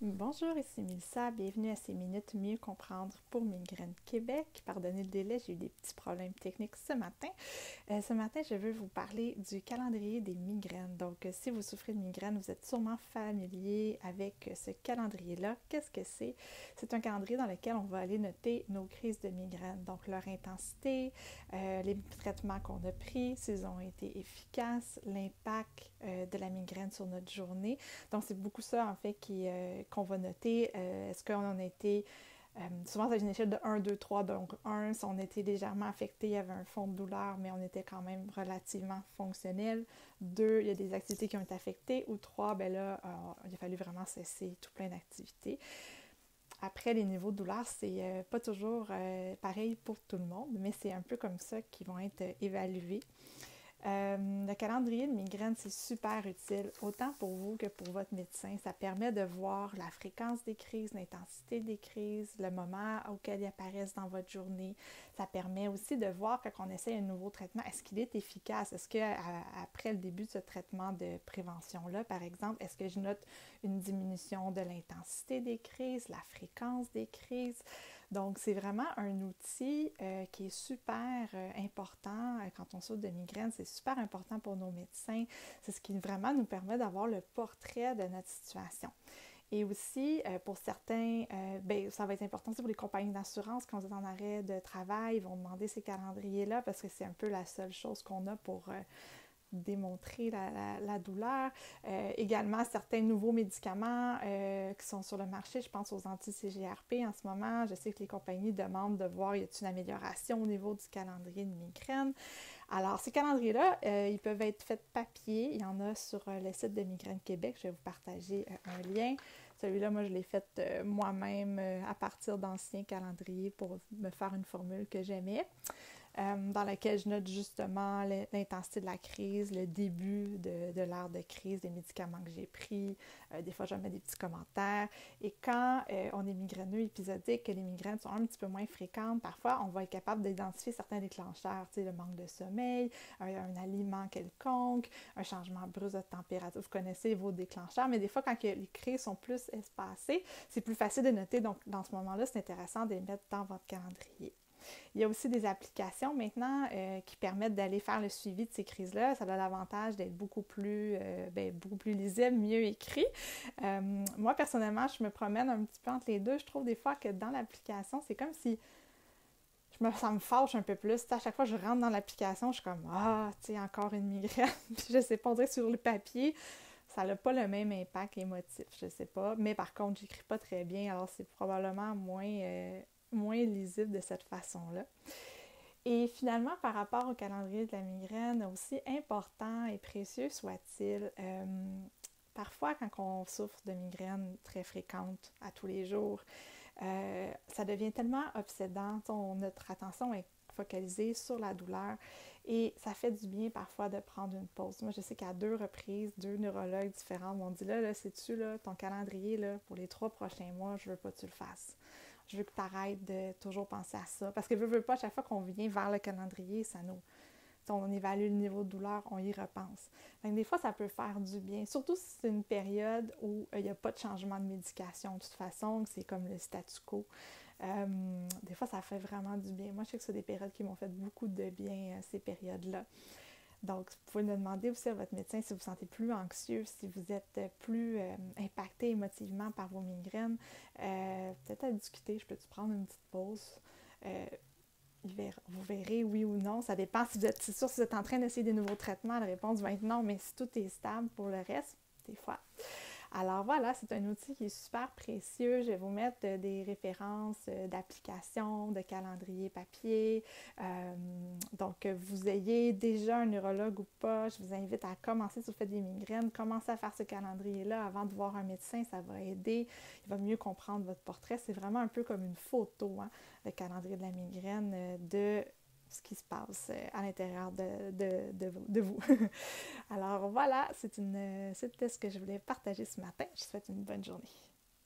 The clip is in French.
Bonjour, ici Mélissa. Bienvenue à ces minutes mieux comprendre pour Migraine Québec. Pardonnez le délai, j'ai eu des petits problèmes techniques ce matin. Ce matin, je veux vous parler du calendrier des migraines. Donc, si vous souffrez de migraine, vous êtes sûrement familier avec ce calendrier-là. Qu'est-ce que c'est? C'est un calendrier dans lequel on va aller noter nos crises de migraine, donc leur intensité, les traitements qu'on a pris, s'ils ont été efficaces, l'impact de la migraine sur notre journée. Donc, c'est beaucoup ça, en fait, qu'on va noter. Est-ce qu'on en a été... souvent, c'est une échelle de 1, 2, 3. Donc, 1, si on était légèrement affecté, il y avait un fond de douleur, mais on était quand même relativement fonctionnel. 2, il y a des activités qui ont été affectées. Ou 3, ben là, il a fallu vraiment cesser tout plein d'activités. Après, les niveaux de douleur, c'est pas toujours pareil pour tout le monde, mais c'est un peu comme ça qu'ils vont être évalués. Le calendrier de migraine, c'est super utile, autant pour vous que pour votre médecin. Ça permet de voir la fréquence des crises, l'intensité des crises, le moment auquel ils apparaissent dans votre journée. Ça permet aussi de voir quand on essaie un nouveau traitement, est-ce qu'il est efficace? Est-ce qu'après le début de ce traitement de prévention-là, par exemple, est-ce que je note une diminution de l'intensité des crises, la fréquence des crises? Donc, c'est vraiment un outil qui est super important quand on souffre de migraine. C'est super important pour nos médecins. C'est ce qui vraiment nous permet d'avoir le portrait de notre situation. Et aussi, pour certains, ça va être important aussi pour les compagnies d'assurance. Quand vous êtes en arrêt de travail, ils vont demander ces calendriers-là parce que c'est un peu la seule chose qu'on a pour démontrer la douleur. Également, certains nouveaux médicaments qui sont sur le marché, je pense aux anti-CGRP en ce moment. Je sais que les compagnies demandent de voir y a-t-il une amélioration au niveau du calendrier de migraine. Alors, ces calendriers-là, ils peuvent être faits papier. Il y en a sur le site de Migraine Québec. Je vais vous partager un lien. Celui-là, moi, je l'ai fait moi-même à partir d'anciens calendriers pour me faire une formule que j'aimais. Dans laquelle je note justement l'intensité de la crise, le début de l'ère de crise, des médicaments que j'ai pris. Des fois, je mets des petits commentaires. Et quand on est migraineux épisodique, que les migraines sont un petit peu moins fréquentes, parfois, on va être capable d'identifier certains déclencheurs, tu sais, le manque de sommeil, un aliment quelconque, un changement brusque de température. Vous connaissez vos déclencheurs, mais des fois, quand les crises sont plus espacées, c'est plus facile de noter. Donc, dans ce moment-là, c'est intéressant de les mettre dans votre calendrier. Il y a aussi des applications maintenant qui permettent d'aller faire le suivi de ces crises-là. Ça a l'avantage d'être beaucoup plus lisible, mieux écrit. Moi, personnellement, je me promène un petit peu entre les deux. Je trouve des fois que dans l'application, c'est comme si ça me fâche un peu plus. À chaque fois que je rentre dans l'application, je suis comme «Ah, tu sais, encore une migraine». Puis je sais pas, on dirait que sur le papier, ça n'a pas le même impact émotif, je sais pas. Mais par contre, j'écris pas très bien, alors c'est probablement moins lisible de cette façon-là. Et finalement, par rapport au calendrier de la migraine, aussi important et précieux soit-il, parfois quand on souffre de migraines très fréquentes à tous les jours, ça devient tellement obsédant, notre attention est focalisée sur la douleur et ça fait du bien parfois de prendre une pause. Moi, je sais qu'à 2 reprises, 2 neurologues différents m'ont dit là, sais-tu, là, ton calendrier là, pour les 3 prochains mois, je veux pas que tu le fasses. Je veux que tu arrêtes de toujours penser à ça. Parce que veux pas, à chaque fois qu'on vient vers le calendrier, on évalue le niveau de douleur, on y repense. Donc, des fois, ça peut faire du bien. Surtout si c'est une période où il n'y a pas de changement de médication. De toute façon, c'est comme le statu quo. Des fois, ça fait vraiment du bien. Moi, je sais que c'est des périodes qui m'ont fait beaucoup de bien, ces périodes-là. Donc, vous pouvez me demander aussi à votre médecin si vous vous sentez plus anxieux, si vous êtes plus impacté émotivement par vos migraines. Peut-être à discuter, je peux-tu prendre une petite pause? Euh, vous verrez oui ou non. Ça dépend si vous êtes, c'est sûr, si vous êtes en train d'essayer des nouveaux traitements, la réponse va être non, mais si tout est stable pour le reste, des fois. Alors voilà, c'est un outil qui est super précieux. Je vais vous mettre des références d'applications, de calendrier papier. Donc, que vous ayez déjà un neurologue ou pas, je vous invite à commencer si vous faites des migraines, commencez à faire ce calendrier-là avant de voir un médecin, ça va aider. Il va mieux comprendre votre portrait. C'est vraiment un peu comme une photo, hein, le calendrier de la migraine de ce qui se passe à l'intérieur de vous. Alors voilà, c'était ce que je voulais partager ce matin. Je vous souhaite une bonne journée.